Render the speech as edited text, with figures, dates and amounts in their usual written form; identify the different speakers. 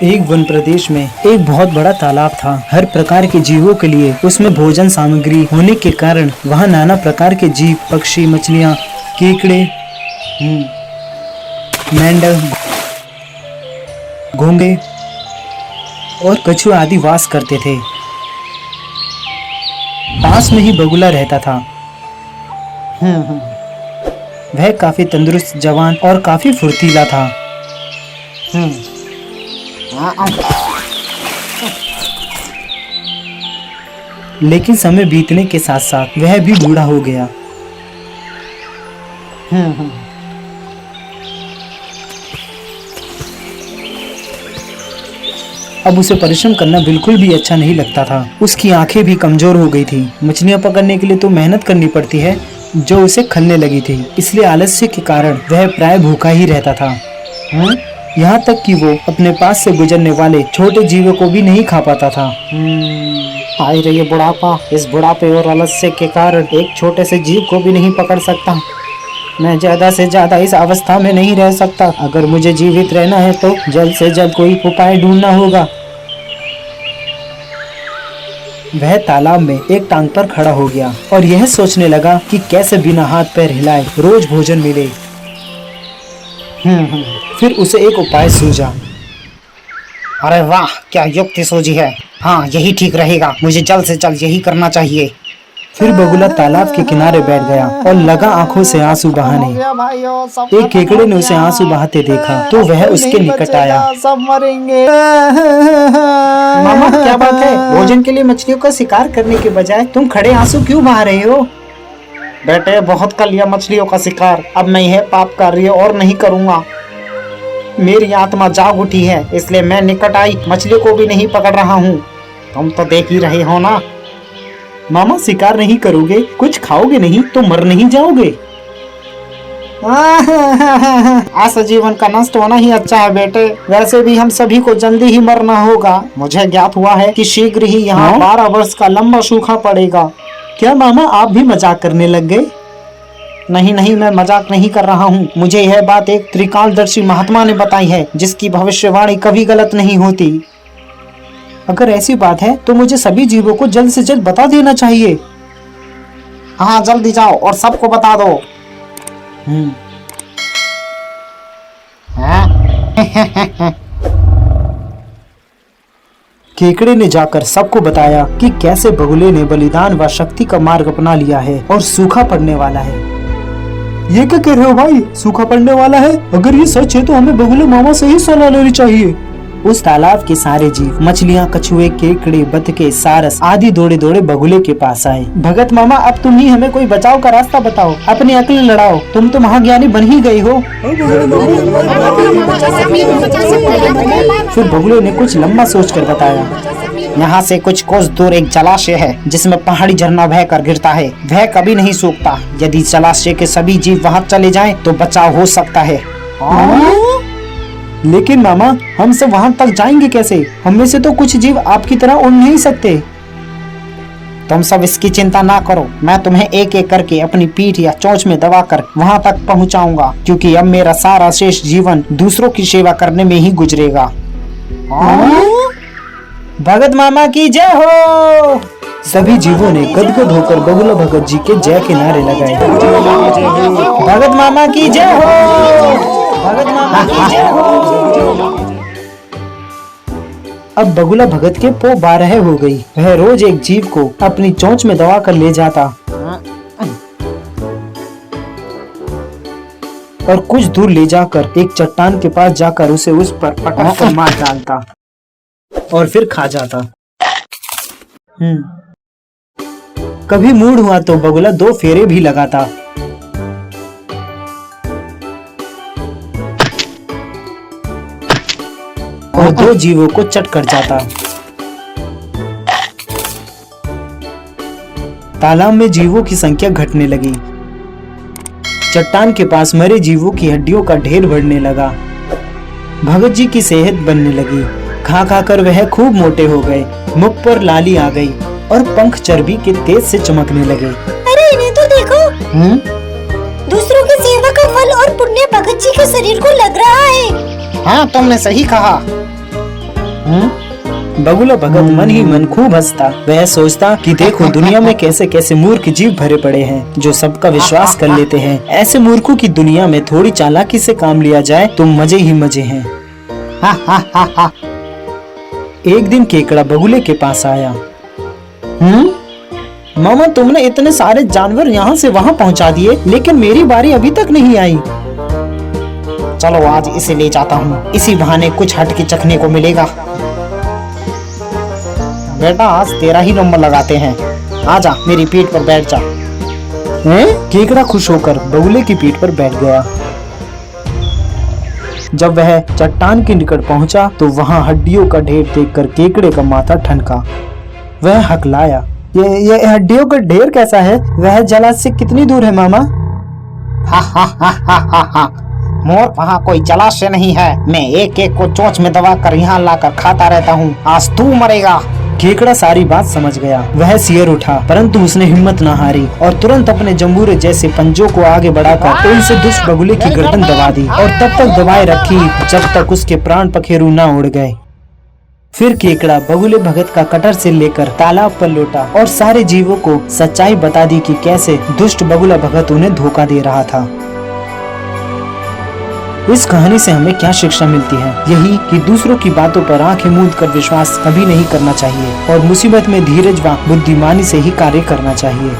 Speaker 1: एक वन प्रदेश में एक बहुत बड़ा तालाब था। हर प्रकार के जीवों के लिए उसमें भोजन सामग्री होने के कारण वहाँ नाना प्रकार के जीव, पक्षी, मछलियाँ, केकड़े, मेंढक, घोंगे और कछुए आदि वास करते थे। पास में ही बगुला रहता था। वह काफी तंदुरुस्त, जवान और काफी फुर्तीला था। लेकिन समय बीतने के साथ साथ वह भी बूढ़ा हो गया। अब उसे परिश्रम करना बिल्कुल भी अच्छा नहीं लगता था। उसकी आंखें भी कमजोर हो गई थी। मछलियां पकड़ने के लिए तो मेहनत करनी पड़ती है जो उसे खलने लगी थी, इसलिए आलस्य के कारण वह प्राय भूखा ही रहता था। यहाँ तक कि वो अपने पास से गुजरने वाले छोटे जीवों को भी नहीं खा पाता था।
Speaker 2: हाय रे ये बुढ़ापा, इस बुढ़ापे और आलस्य के कारण एक छोटे से जीव को भी नहीं पकड़ सकता। मैं ज्यादा से ज्यादा इस अवस्था में नहीं रह सकता। अगर मुझे जीवित रहना है तो जल्द से जल्द कोई उपाय ढूंढना होगा।
Speaker 1: वह तालाब में एक टांग पर खड़ा हो गया और यह सोचने लगा कि कैसे बिना हाथ पैर हिलाए रोज भोजन मिले। फिर उसे एक उपाय सूझा।
Speaker 2: अरे वाह, क्या युक्ति सूझी है। हाँ, यही ठीक रहेगा। मुझे जल्द से जल्द यही करना चाहिए।
Speaker 1: फिर बगुला तालाब के किनारे बैठ गया और लगा आंखों से आंसू बहाने। एक केकड़े ने उसे आंसू बहाते देखा तो वह उसके निकट आया।
Speaker 2: सब मरेंगे। मामा, क्या बात है? भोजन के लिए मछलियों का शिकार करने के बजाय तुम खड़े आंसू क्यों बहा रहे हो? बेटे, बहुत कर लिया मछलियों का शिकार। अब मैं यह पाप कार्य और नहीं करूँगा। मेरी आत्मा जाग उठी है, इसलिए मैं निकट आई मछलियों को भी नहीं पकड़ रहा हूँ। तुम तो देख ही रहे हो ना।
Speaker 1: मामा, शिकार नहीं करोगे, कुछ खाओगे नहीं तो मर नहीं जाओगे।
Speaker 2: ऐसा जीवन का नष्ट होना ही अच्छा है बेटे। वैसे भी हम सभी को जल्दी ही मरना होगा। मुझे ज्ञात हुआ है कि शीघ्र ही यहाँ 12 वर्ष का लंबा सूखा पड़ेगा।
Speaker 1: क्या मामा, आप भी मजाक करने लग गए?
Speaker 2: नहीं, मैं मजाक नहीं कर रहा हूँ। मुझे यह बात एक त्रिकालदर्शी महात्मा ने बताई है, जिसकी भविष्यवाणी कभी गलत नहीं होती।
Speaker 1: अगर ऐसी बात है तो मुझे सभी जीवों को जल्द से जल्द बता देना चाहिए।
Speaker 2: हाँ, जल्दी जाओ और सबको बता दो।
Speaker 1: केकड़े ने जाकर सबको बताया कि कैसे बगुले ने बलिदान व शक्ति का मार्ग अपना लिया है और सूखा पड़ने वाला है। ये क्या कह रहे हो भाई? सूखा पड़ने वाला है? अगर ये सच है तो हमें बगुले मामा से ही सलाह लेनी चाहिए। उस तालाब के सारे जीव, मछलियाँ, कछुए, केकड़े, बतखे, सारस आदि दौड़े दौड़े बगुले के पास आए।
Speaker 2: भगत मामा, अब तुम ही हमें कोई बचाव का रास्ता बताओ। अपनी अक्ल लड़ाओ। तुम तो महाज्ञानी बन ही गई हो।
Speaker 1: फिर बगुले ने कुछ लंबा सोचकर बताया।
Speaker 2: यहाँ से कुछ कोस दूर एक जलाशय है, जिसमें पहाड़ी झरना बहकर गिरता है। वह कभी नहीं सूखता। यदि जलाशय के सभी जीव वहाँ चले जाएं, तो बचाव हो सकता है।
Speaker 1: लेकिन मामा, हम सब वहाँ तक जाएंगे कैसे? हम में से तो कुछ जीव आपकी तरह उड़ नहीं सकते।
Speaker 2: तुम सब इसकी चिंता ना करो। मैं तुम्हें एक एक करके अपनी पीठ या चोंच में दबाकर वहाँ तक पहुँचाऊंगा, क्योंकि अब मेरा सारा शेष जीवन दूसरों की सेवा करने में ही गुजरेगा।
Speaker 1: भगत मामा की जय हो। सभी जीवों ने गदगद होकर बगुला भगत जी के जय के नारे लगाए।
Speaker 2: भगत मामा की जय हो। भगत मामा की जय हो।
Speaker 1: अब बगुला भगत के पो 12 हो गई। वह रोज एक जीव को अपनी चोंच में दबा कर ले जाता और कुछ दूर ले जाकर एक चट्टान के पास जाकर उसे उस पर पटक कर मार डालता और फिर खा जाता। कभी मूड हुआ तो बगुला 2 फेरे भी लगाता और 2 जीवों को चट कर जाता। तालाब में जीवों की संख्या घटने लगी। चट्टान के पास मरे जीवों की हड्डियों का ढेर बढ़ने लगा। भगत जी की सेहत बनने लगी। खा खा कर वह खूब मोटे हो गए। मुख पर लाली आ गई और पंख चर्बी के तेज से चमकने लगे।
Speaker 3: अरे इन्हें तो देखो। दूसरों की सेवा का फल और पुण्य भगत जी के शरीर को लग रहा है।
Speaker 2: हाँ, तुमने सही कहा।
Speaker 1: बगुला भगत मन ही मन खूब हंसता। वह सोचता कि देखो दुनिया में कैसे कैसे मूर्ख जीव भरे पड़े हैं जो सबका विश्वास कर लेते हैं। ऐसे मूर्खों की दुनिया में थोड़ी चालाकी से काम लिया जाए तो मजे ही मजे हैं। एक दिन केकड़ा बगुले के पास आया। मामा तुमने इतने सारे जानवर यहाँ से वहाँ पहुँचा दिए, लेकिन मेरी बारी अभी तक नहीं आई।
Speaker 2: चलो आज इसे ले जाता हूँ, इसी बहाने कुछ हट के चखने को मिलेगा। बेटा आज तेरा ही नंबर लगाते हैं, आजा मेरी पीठ पर बैठ जा।
Speaker 1: केकड़ा खुश होकर बगुले की पीठ पर बैठ गया। जब वह चट्टान के निकट पहुंचा तो वहां हड्डियों का ढेर देखकर केकड़े का माथा ठनका। वह हकलाया, ये हड्डियों का ढेर कैसा है? वह जलाशय से कितनी दूर है मामा?
Speaker 2: मोर वहाँ कोई जलाशय नहीं है, मैं एक एक को चोंच में दबा कर यहाँ लाकर खाता रहता हूँ। आज तू मरेगा।
Speaker 1: केकड़ा सारी बात समझ गया। वह सियर उठा, परंतु उसने हिम्मत न हारी और तुरंत अपने जंबूरे जैसे पंजों को आगे बढ़ाकर उनसे दुष्ट बगुले की गर्दन दबा दी और तब तक दबाए रखी जब तक उसके प्राण पखेरु न उड़ गए। फिर केकड़ा बगुले भगत का कटर से लेकर तालाब पर लौटा और सारे जीवों को सच्चाई बता दी कि कैसे दुष्ट बगुला भगत उन्हें धोखा दे रहा था। इस कहानी से हमें क्या शिक्षा मिलती है? यही कि दूसरों की बातों पर आंखें मूंद कर विश्वास कभी नहीं करना चाहिए और मुसीबत में धीरज व बुद्धिमानी से ही कार्य करना चाहिए।